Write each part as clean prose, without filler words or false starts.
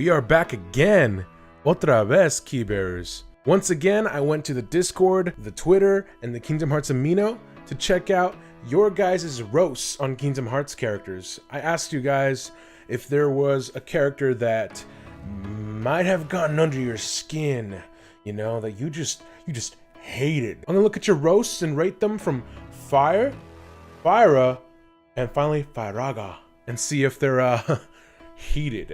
We are back again. Otra vez, Keybearers. Once again, I went to the Discord, the Twitter, and the Kingdom Hearts Amino to check out your guys' roasts on Kingdom Hearts characters. I asked you guys if there was a character that might have gotten under your skin, you know, that you just hated. I'm gonna look at your roasts and rate them from Fire, Fyra, and finally Fyraga, and see if they're heated.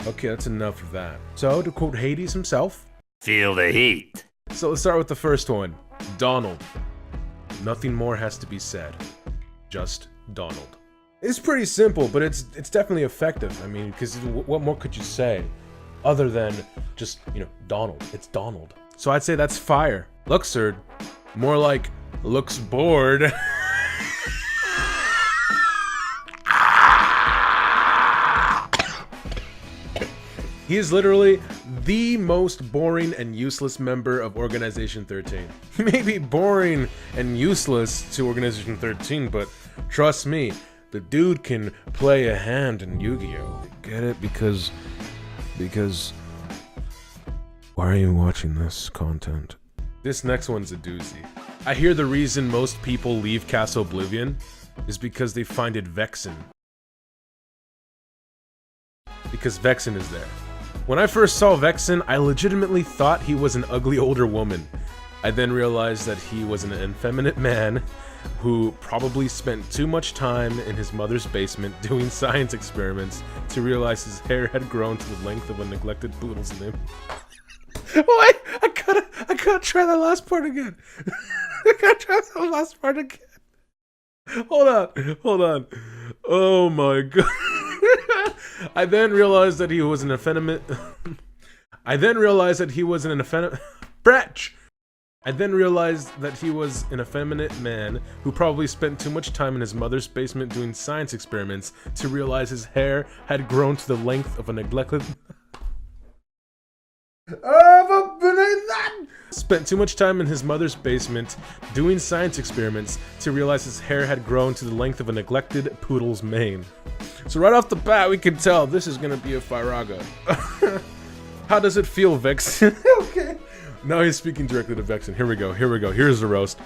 Okay, that's enough of that. So, to quote Hades himself, feel the heat. So let's start with the first one. Donald. Nothing more has to be said. Just Donald. It's pretty simple, but it's definitely effective. I mean, because what more could you say other than just, you know, Donald? It's Donald. So I'd say that's Fire. Luxord, more like looks bored. He is literally the most boring and useless member of Organization 13. He may be boring and useless to Organization 13, but trust me, the dude can play a hand in Yu-Gi-Oh! Get it? Because... Why are you watching this content? This next one's a doozy. I hear the reason most people leave Castle Oblivion is because they find it vexing. Because Vexen is there. When I first saw Vexen, I legitimately thought he was an ugly older woman. I then realized that he was an effeminate man who probably spent too much time in his mother's basement doing science experiments to realize his hair had grown to the length of a neglected poodle's limb. Wait, I gotta try that last part again. I gotta try that last part again. Hold on. Oh my god. I then realized that he was an effeminate... I then realized that he was an effeminate man who probably spent too much time in his mother's basement doing science experiments to realize his hair had grown to the length of a neglected... Spent too much time in his mother's basement doing science experiments to realize his hair had grown to the length of a neglected poodle's mane. So right off the bat, we can tell this is gonna be a Fyraga. How does it feel, Vexen? Okay. Now he's speaking directly to Vexen. Here we go. Here's the roast.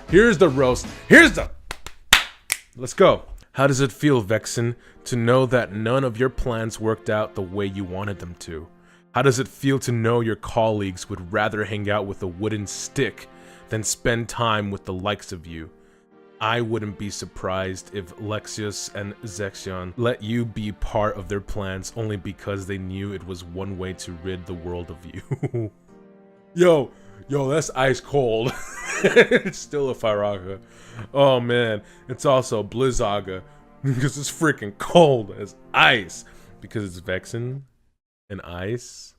Let's go. How does it feel, Vexen, to know that none of your plans worked out the way you wanted them to? How does it feel to know your colleagues would rather hang out with a wooden stick than spend time with the likes of you? I wouldn't be surprised if Lexius and Zexion let you be part of their plans only because they knew it was one way to rid the world of you. Yo, that's ice cold. It's still a Fyraga. Oh man, it's also Blizzaga because it's freaking cold as ice because it's Vexen. And ice?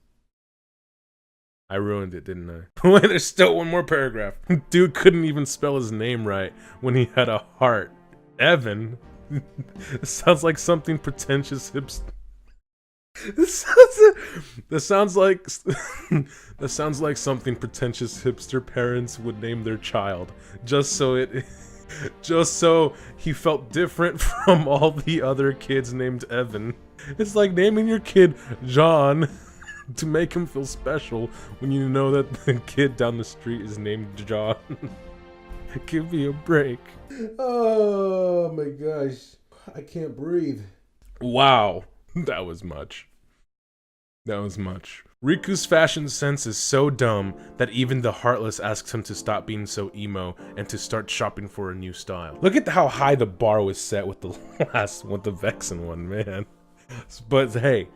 I ruined it, didn't I? Wait, there's still one more paragraph. Dude couldn't even spell his name right when he had a heart. Evan? It sounds like something pretentious hipster. That sounds like something pretentious hipster parents would name their child. Just so he felt different from all the other kids named Evan. It's like naming your kid John to make him feel special when you know that the kid down the street is named John. Give me a break. Oh my gosh. I can't breathe. Wow. That was much. Riku's fashion sense is so dumb that even the Heartless asks him to stop being so emo and to start shopping for a new style. Look at how high the bar was set with the Vexen one, man. But hey,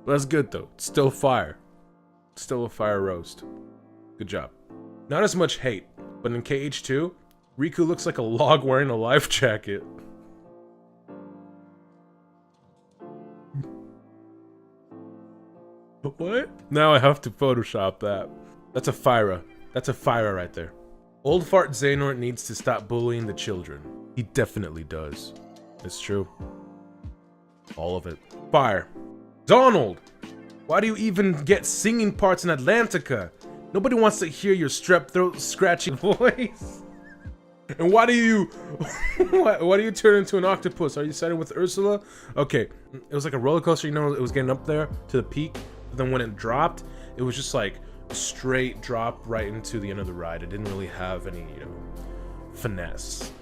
that's good though. It's still fire. It's still a fire roast. Good job. Not as much hate, but in KH2, Riku looks like a log wearing a life jacket. What? Now I have to Photoshop that. That's a Fyra. That's a Fyra right there. Old Fart Xehanort needs to stop bullying the children. He definitely does. It's true. All of it. Fire. Donald! Why do you even get singing parts in Atlantica? Nobody wants to hear your strep throat scratching voice. And why do you, why do you turn into an octopus? Are you siding with Ursula? Okay, it was like a roller coaster, you know, it was getting up there to the peak, but then when it dropped, it was just like a straight drop right into the end of the ride. It didn't really have any, you know, finesse.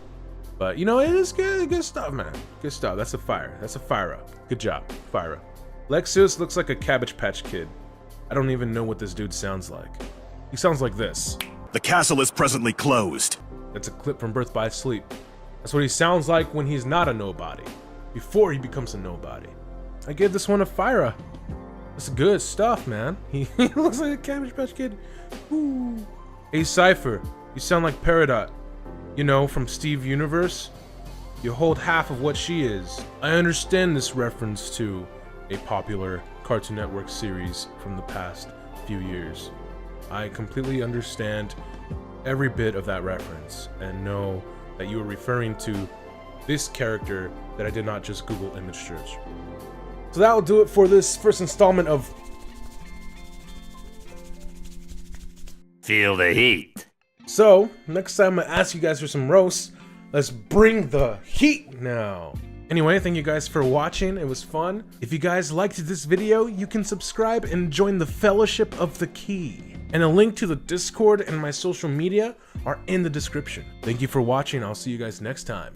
But, you know, it is good stuff, man. Good stuff. That's a fire. That's a fire up. Good job. Fire up. Lexus looks like a Cabbage Patch Kid. I don't even know what this dude sounds like. He sounds like this. The castle is presently closed. That's a clip from Birth by Sleep. That's what he sounds like when he's not a nobody. Before he becomes a nobody. I gave this one a fire up. That's good stuff, man. He looks like a Cabbage Patch Kid. Ooh. Hey, Cypher, you sound like Peridot. You know, from Steve Universe. You hold half of what she is. I understand this reference to a popular Cartoon Network series from the past few years. I completely understand every bit of that reference and know that you are referring to this character that I did not just Google image search. So that will do it for this first installment of Feel the heat. So, next time I ask you guys for some roasts, let's bring the heat now. Anyway, thank you guys for watching. It was fun. If you guys liked this video, you can subscribe and join the Fellowship of the Key. And a link to the Discord and my social media are in the description. Thank you for watching. I'll see you guys next time.